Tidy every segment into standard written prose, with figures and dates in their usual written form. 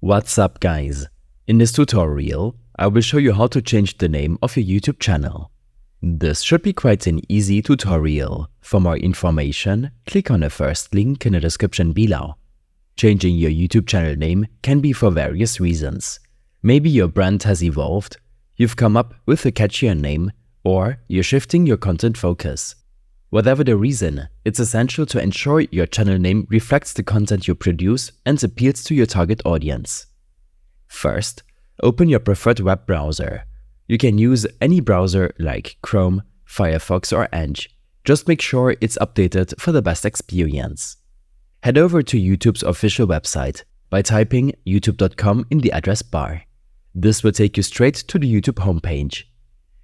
What's up guys? In this tutorial, I will show you how to change the name of your YouTube channel. This should be quite an easy tutorial. For more information, click on the first link in the description below. Changing your YouTube channel name can be for various reasons. Maybe your brand has evolved, you've come up with a catchier name, or you're shifting your content focus. Whatever the reason, it's essential to ensure your channel name reflects the content you produce and appeals to your target audience. First, open your preferred web browser. You can use any browser like Chrome, Firefox or Edge. Just make sure it's updated for the best experience. Head over to YouTube's official website by typing youtube.com in the address bar. This will take you straight to the YouTube homepage.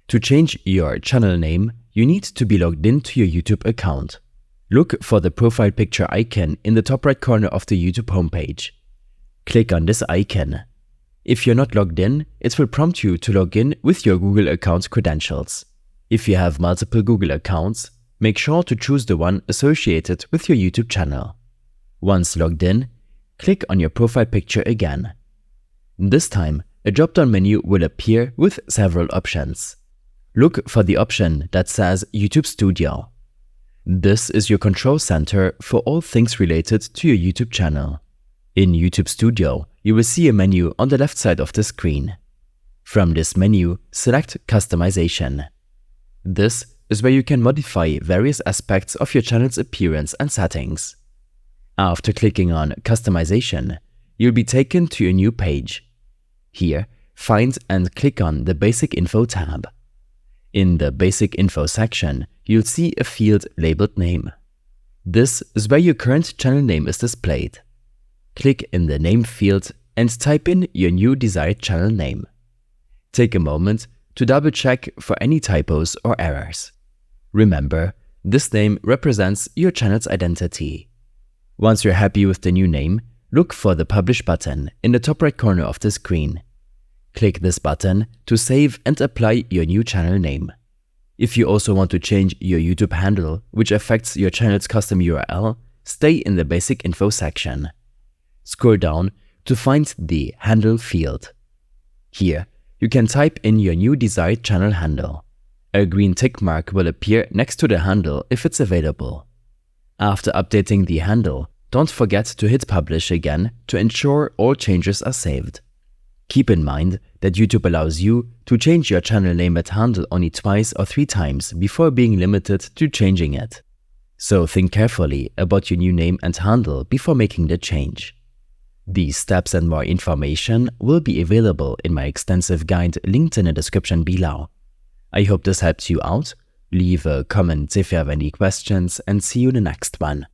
To change your channel name, you need to be logged into your YouTube account. Look for the profile picture icon in the top right corner of the YouTube homepage. Click on this icon. If you're not logged in, it will prompt you to log in with your Google account credentials. If you have multiple Google accounts, make sure to choose the one associated with your YouTube channel. Once logged in, click on your profile picture again. This time, a drop-down menu will appear with several options. Look for the option that says YouTube Studio. This is your control center for all things related to your YouTube channel. In YouTube Studio, you will see a menu on the left side of the screen. From this menu, select Customization. This is where you can modify various aspects of your channel's appearance and settings. After clicking on Customization, you'll be taken to a new page. Here, find and click on the Basic Info tab. In the Basic Info section, you'll see a field labeled Name. This is where your current channel name is displayed. Click in the Name field and type in your new desired channel name. Take a moment to double-check for any typos or errors. Remember, this name represents your channel's identity. Once you're happy with the new name, look for the Publish button in the top right corner of the screen. Click this button to save and apply your new channel name. If you also want to change your YouTube handle, which affects your channel's custom URL, stay in the Basic Info section. Scroll down to find the Handle field. Here, you can type in your new desired channel handle. A green tick mark will appear next to the handle if it's available. After updating the handle, don't forget to hit Publish again to ensure all changes are saved. Keep in mind that YouTube allows you to change your channel name and handle only twice or 3 times before being limited to changing it. So think carefully about your new name and handle before making the change. These steps and more information will be available in my extensive guide linked in the description below. I hope this helped you out. Leave a comment if you have any questions and see you in the next one.